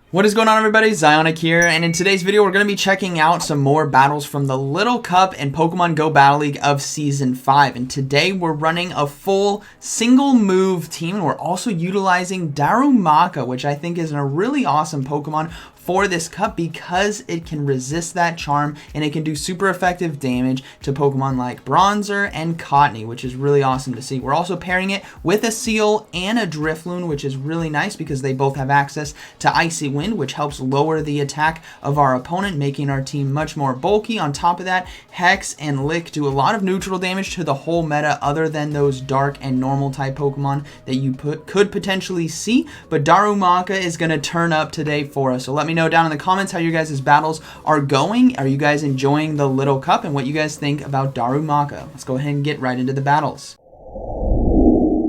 What is going on, everybody? ZyoniK here, and in today's video we're going to be checking out some more battles from the Little Cup and Pokemon Go Battle League of Season 5. And today we're running a full single move team, and we're also utilizing Darumaka, which I think is a really awesome Pokemon for this cup because it can resist that charm and it can do super effective damage to Pokemon like Bronzor and Cottonee, which is really awesome to see. We're also pairing it with a Seal and a Drifloon, which is really nice because they both have access to Icy Wind, which helps lower the attack of our opponent, making our team much more bulky. On top of that, Hex and Lick do a lot of neutral damage to the whole meta other than those dark and normal type Pokemon that you could potentially see, but Darumaka is going to turn up today for us. So let me know down in the comments how you guys' battles are going. Are you guys enjoying the Little Cup and what you guys think about Darumaka? Let's go ahead and get right into the battles.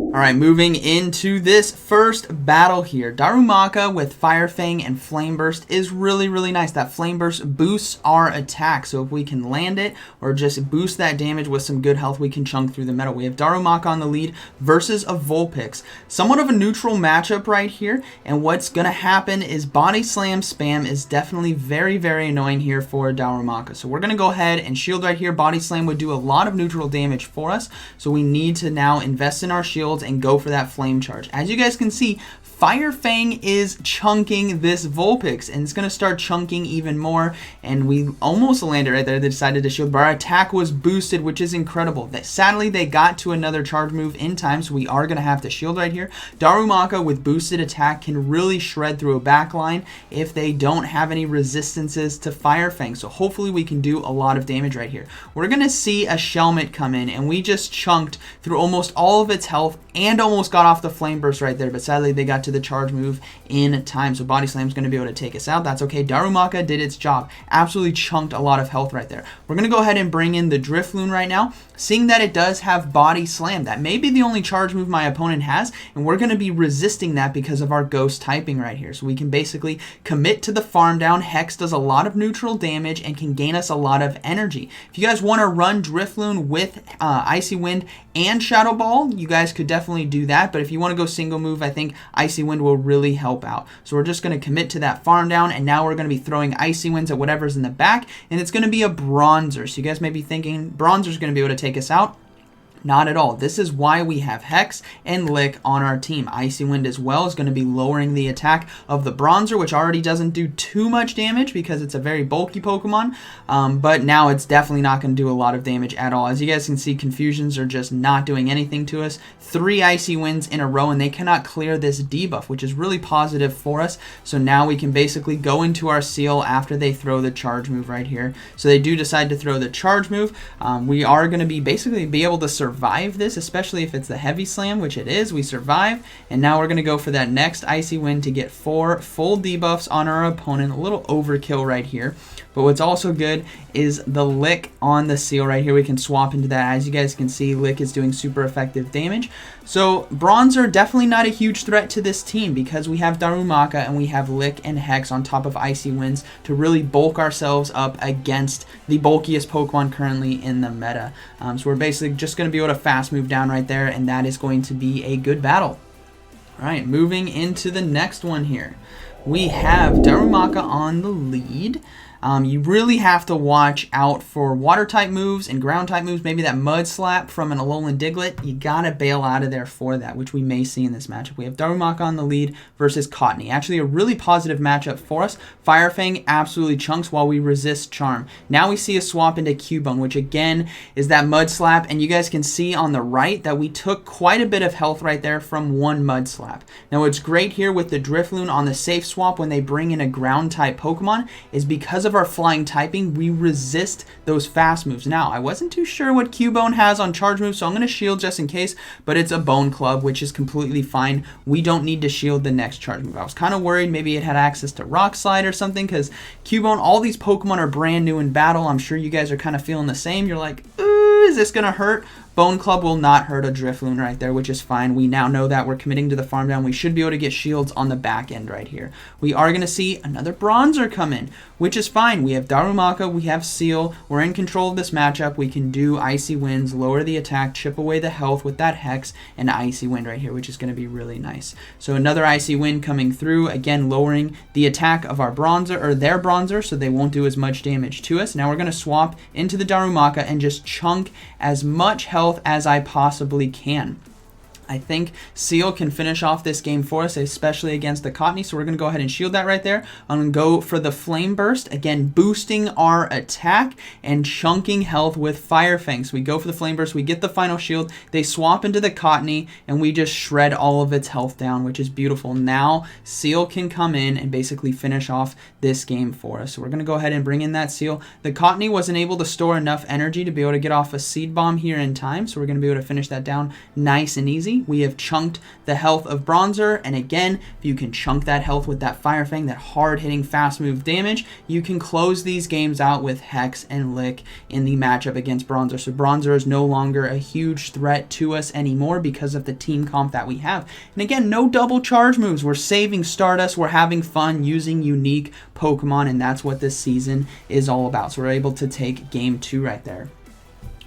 Alright, moving into this first battle here. Darumaka with Fire Fang and Flame Burst is really nice. That Flame Burst boosts our attack, so if we can land it or just boost that damage with some good health, we can chunk through the metal. We have Darumaka on the lead versus a Vulpix. Somewhat of a neutral matchup right here, and what's going to happen is Body Slam spam is definitely very annoying here for Darumaka. So we're going to go ahead and shield right here. Body Slam would do a lot of neutral damage for us, so we need to now invest in our shields and go for that flame charge. As you guys can see, Fire Fang is chunking this Vulpix, and it's going to start chunking even more, and we almost landed right there. They decided to shield, but our attack was boosted, which is incredible. Sadly, they got to another charge move in time, so we are going to have to shield right here. Darumaka with boosted attack can really shred through a backline if they don't have any resistances to Fire Fang, so hopefully we can do a lot of damage right here. We're going to see a Shelmet come in, and we just chunked through almost all of its health and almost got off the Flame Burst right there, but sadly they got to the charge move in time, so Body Slam is going to be able to take us out. That's okay. Darumaka did its job. Absolutely chunked a lot of health right there. We're going to go ahead and bring in the Drifloon right now, seeing that it does have Body Slam. That may be the only charge move my opponent has, and we're going to be resisting that because of our ghost typing right here. So we can basically commit to the farm down. Hex does a lot of neutral damage and can gain us a lot of energy. If you guys want to run Drifloon with Icy Wind and Shadow Ball, you guys could definitely do that, but if you want to go single move, I think Icy Wind will really help out. So we're just going to commit to that farm down, and now we're going to be throwing Icy Winds at whatever's in the back, and it's going to be a Bronzor. So you guys may be thinking Bronzor's going to be able to take us out. Not at all. This is why we have Hex and Lick on our team. Icy Wind as well is going to be lowering the attack of the Bronzor, which already doesn't do too much damage because it's a very bulky Pokemon, but now it's definitely not going to do a lot of damage at all. As you guys can see, Confusions are just not doing anything to us. 3 Icy Winds in a row, and they cannot clear this debuff, which is really positive for us. So now we can basically go into our Seal after they throw the charge move right here. So they do decide to throw the charge move. We are going to be basically able to survive this, especially if it's the Heavy Slam, which it is. We survive, and now we're going to go for that next Icy Wind to get 4 full debuffs on our opponent. A little overkill right here, but what's also good is the Lick on the Seal right here. We can swap into that. As you guys can see, Lick is doing super effective damage. So Bronzor definitely not a huge threat to this team because we have Darumaka and we have Lick and Hex on top of Icy Winds to really bulk ourselves up against the bulkiest Pokemon currently in the meta. So we're basically just going to be able to fast move down right there, and that is going to be a good battle. Alright, moving into the next one here. We have Darumaka on the lead. You really have to watch out for water type moves and ground type moves. Maybe that Mud Slap from an Alolan Diglett. You gotta bail out of there for that, which we may see in this matchup. We have Darumaka on the lead versus Cottonee. Actually a really positive matchup for us. Fire Fang absolutely chunks while we resist Charm. Now we see a swap into Cubone, which again is that Mud Slap, and you guys can see on the right that we took quite a bit of health right there from one Mud Slap. Now what's great here with the Drifloon on the safe swap when they bring in a ground type Pokemon is because of our flying typing, we resist those fast moves. Now, I wasn't too sure what Cubone has on charge moves, so I'm going to shield just in case, but it's a Bone Club, which is completely fine. We don't need to shield the next charge move. I was kind of worried maybe it had access to Rock Slide or something, because Cubone, all these Pokemon are brand new in battle. I'm sure you guys are kind of feeling the same. You're like, is this going to hurt? Bone Club will not hurt a Drifloon right there, which is fine. We now know that we're committing to the farm down. We should be able to get shields on the back end right here. We are going to see another Bronzer come in, which is fine. We have Darumaka, we have Seal. We're in control of this matchup. We can do Icy Winds, lower the attack, chip away the health with that Hex, and Icy Wind right here, which is going to be really nice. So another Icy Wind coming through, again lowering the attack of our Bronzer, or their Bronzer, so they won't do as much damage to us. Now we're going to swap into the Darumaka and just chunk as much health as I possibly can. I think Seal can finish off this game for us, especially against the Cottony, so we're going to go ahead and shield that right there. I'm going to go for the Flame Burst, again boosting our attack and chunking health with Fire Fang. So we go for the Flame Burst, we get the final shield, they swap into the Cottony, and we just shred all of its health down, which is beautiful. Now Seal can come in and basically finish off this game for us. So we're going to go ahead and bring in that Seal. The Cottony wasn't able to store enough energy to be able to get off a Seed Bomb here in time, so we're going to be able to finish that down nice and easy. We have chunked the health of Bronzer, and again, if you can chunk that health with that Fire Fang, that hard-hitting, fast move damage, you can close these games out with Hex and Lick in the matchup against Bronzer. So Bronzer is no longer a huge threat to us anymore because of the team comp that we have. And again, no double charge moves. We're saving Stardust. We're having fun using unique Pokemon, and that's what this season is all about. So we're able to take game 2 right there.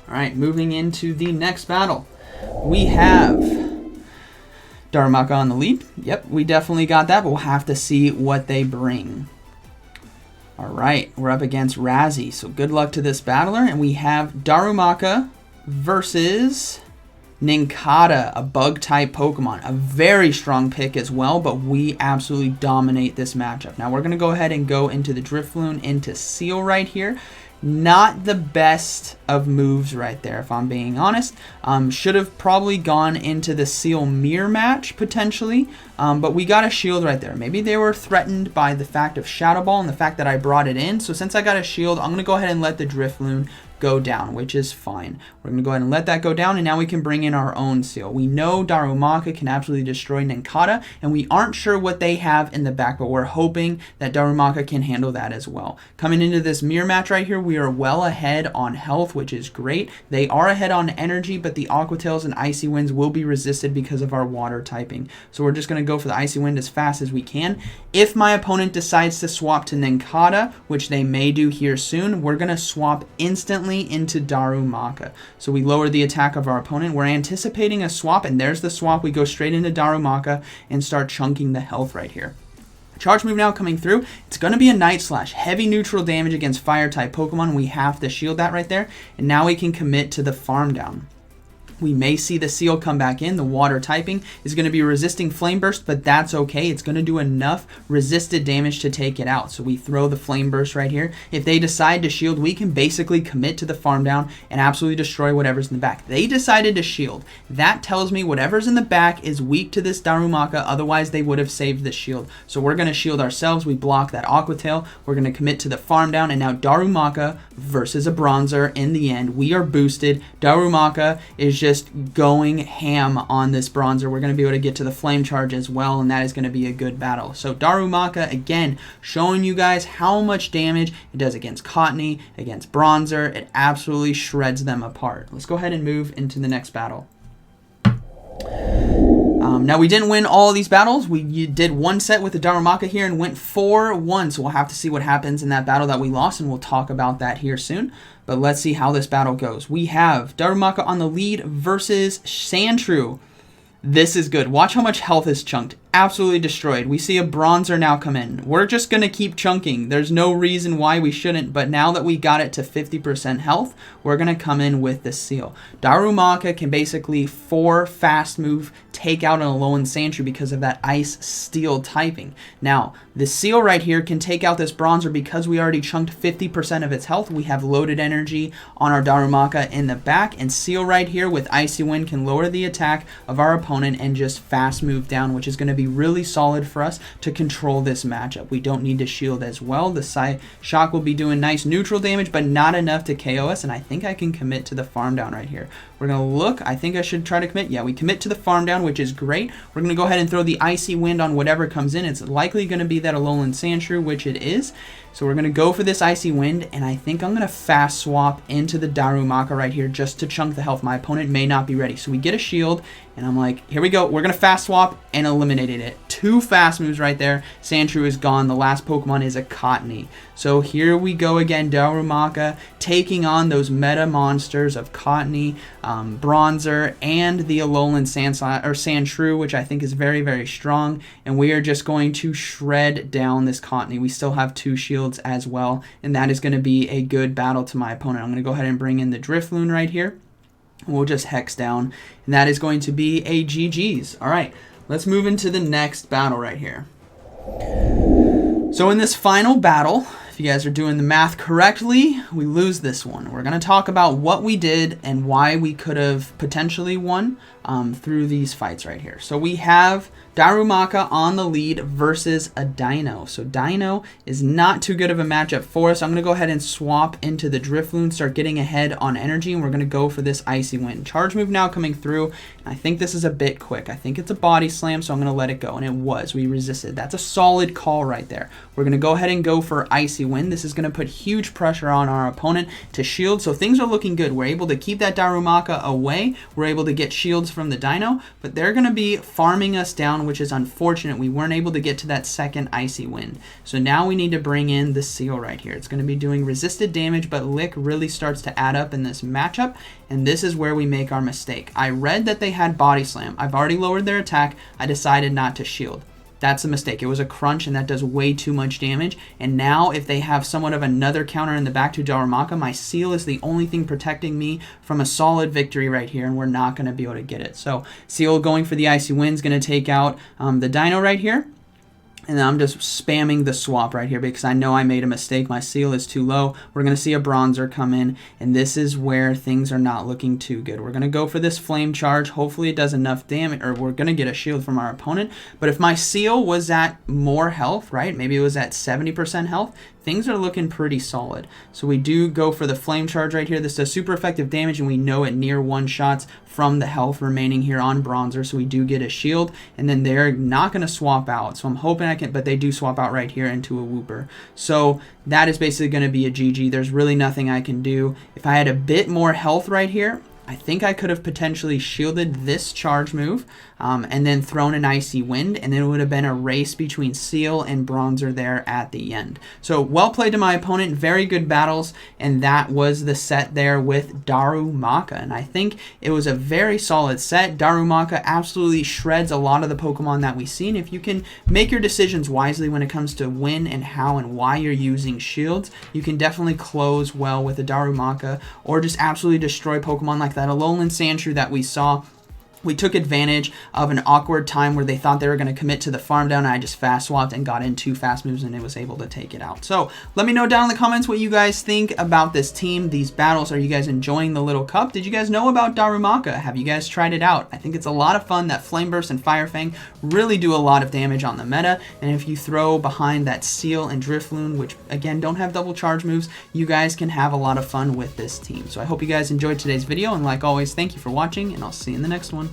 All right, moving into the next battle. We have Darumaka on the lead. Yep, we definitely got that, but we'll have to see what they bring. Alright, we're up against Razzie, so good luck to this battler. And we have Darumaka versus Nincada, a Bug-type Pokemon. A very strong pick as well, but we absolutely dominate this matchup. Now we're going to go ahead and go into the Drifloon, into Seal right here. Not the best of moves right there, if I'm being honest. Should have probably gone into the Seal Mirror match, potentially. But we got a shield right there. Maybe they were threatened by the fact of Shadow Ball and the fact that I brought it in. So since I got a shield, I'm going to go ahead and let the Drifloon go down, which is fine. We're going to go ahead and let that go down, and now we can bring in our own Seal. We know Darumaka can absolutely destroy Nincada, and we aren't sure what they have in the back, but we're hoping that Darumaka can handle that as well. Coming into this mirror match right here, we are well ahead on health, which is great. They are ahead on energy, but the Aqua Tails and Icy Winds will be resisted because of our water typing. So we're just going to go for the Icy Wind as fast as we can. If my opponent decides to swap to Nincada, which they may do here soon, we're going to swap instantly into Darumaka. So we lower the attack of our opponent. We're anticipating a swap, and there's the swap. We go straight into Darumaka and start chunking the health right here. Charge move now coming through. It's going to be a Night Slash. Heavy neutral damage against Fire type Pokemon. We have to shield that right there. And now we can commit to the farm down. We may see the Seal come back in. The water typing is going to be resisting Flame Burst, but that's okay. It's going to do enough resisted damage to take it out. So we throw the Flame Burst right here. If they decide to shield, we can basically commit to the farm down and absolutely destroy whatever's in the back. They decided to shield. That tells me whatever's in the back is weak to this Darumaka. Otherwise, they would have saved the shield. So we're going to shield ourselves. We block that Aqua Tail. We're going to commit to the farm down. And now Darumaka versus a Bronzer in the end. We are boosted. Darumaka is just going ham on this Bronzer. We're going to be able to get to the Flame Charge as well, and that is going to be a good battle. So Darumaka, again, showing you guys how much damage it does against Cottony, against Bronzer. It absolutely shreds them apart. Let's go ahead and move into the next battle. Now, we didn't win all of these battles. We did one set with the Darumaka here and went 4-1, so we'll have to see what happens in that battle that we lost, and we'll talk about that here soon. But let's see how this battle goes. We have Darumaka on the lead versus Sandshrew. This is good. Watch how much health is chunked. Absolutely destroyed. We see a Bronzer now come in. We're just going to keep chunking. There's no reason why we shouldn't, but now that we got it to 50% health, we're going to come in with the Seal. Darumaka can basically 4 fast move take out an Alolan Sandshrew because of that Ice Steel typing. Now, the Seal right here can take out this Bronzer because we already chunked 50% of its health. We have loaded energy on our Darumaka in the back, and Seal right here with Icy Wind can lower the attack of our opponent and just fast move down, which is going to be be really solid for us to control this matchup. We don't need to shield as well. The Shock will be doing nice neutral damage, but not enough to KO us, and I think I can commit to the farm down right here. We're going to look. I think I should try to commit. Yeah, we commit to the farm down, which is great. We're going to go ahead and throw the Icy Wind on whatever comes in. It's likely going to be that Alolan Sandshrew, which it is. So we're going to go for this Icy Wind, and I think I'm going to fast swap into the Darumaka right here just to chunk the health. My opponent may not be ready. So we get a shield, and I'm like, here we go. We're going to fast swap and eliminated it. 2 fast moves right there. Sandshrew is gone. The last Pokemon is a Cottony. So here we go again. Darumaka taking on those meta monsters of Cottony, Bronzer, and the Alolan Sandshrew, which I think is very, very strong. And we are just going to shred down this Cottony. We still have 2 shields as well, and that is going to be a good battle to my opponent. I'm going to go ahead and bring in the Drifloon right here. We'll just Hex down, and that is going to be a GG's. All right, let's move into the next battle right here. So in this final battle, if you guys are doing the math correctly, we lose this one. We're going to talk about what we did and why we could have potentially won through these fights right here. So we have Darumaka on the lead versus a Dino. So Dino is not too good of a matchup for us. I'm going to go ahead and swap into the Drifloon, start getting ahead on energy, and we're going to go for this Icy Wind. Charge move now coming through. I think this is a bit quick. I think it's a body slam, so I'm going to let it go, and it was. We resisted. That's a solid call right there. We're going to go ahead and go for Icy Wind. This is going to put huge pressure on our opponent to shield, so things are looking good. We're able to keep that Darumaka away. We're able to get shields from the Dino, but they're going to be farming us down, which is unfortunate. We weren't able to get to that second Icy Wind. So now we need to bring in the Seal right here. It's going to be doing resisted damage, but Lick really starts to add up in this matchup, and this is where we make our mistake. I read that they had Body Slam. I've already lowered their attack. I decided not to shield. That's a mistake. It was a crunch, and that does way too much damage. And now if they have somewhat of another counter in the back to Darumaka, my Seal is the only thing protecting me from a solid victory right here, and we're not going to be able to get it. So Seal going for the Icy Wind is going to take out the Dino right here. And then I'm just spamming the swap right here because I know I made a mistake. My Seal is too low. We're going to see a Bronzer come in, and this is where things are not looking too good. We're going to go for this Flame Charge. Hopefully it does enough damage, or we're going to get a shield from our opponent. But if my Seal was at more health, right, maybe it was at 70% health, things are looking pretty solid. So we do go for the Flame Charge right here. This does super effective damage, and we know it near one-shots from the health remaining here on Bronzer, so we do get a shield, and then they're not going to swap out. So I'm hoping I can, but they do swap out right here into a Wooper. So that is basically going to be a GG. There's really nothing I can do. If I had a bit more health right here, I think I could have potentially shielded this charge move and then thrown an Icy Wind, and then it would have been a race between Seal and Bronzer there at the end. So well played to my opponent, very good battles, and that was the set there with Darumaka. And I think it was a very solid set. Darumaka absolutely shreds a lot of the Pokemon that we've seen. If you can make your decisions wisely when it comes to when and how and why you're using shields, you can definitely close well with a Darumaka, or just absolutely destroy Pokemon like that Alolan Sandshrew that we saw. We took advantage of an awkward time where they thought they were going to commit to the farm down, and I just fast swapped and got in 2 fast moves, and it was able to take it out. So let me know down in the comments what you guys think about this team, these battles. Are you guys enjoying the little cup? Did you guys know about Darumaka? Have you guys tried it out? I think it's a lot of fun. That Flame Burst and Fire Fang really do a lot of damage on the meta, and if you throw behind that Seal and Drifloon, which again don't have double charge moves, you guys can have a lot of fun with this team. So I hope you guys enjoyed today's video, and like always, thank you for watching, and I'll see you in the next one.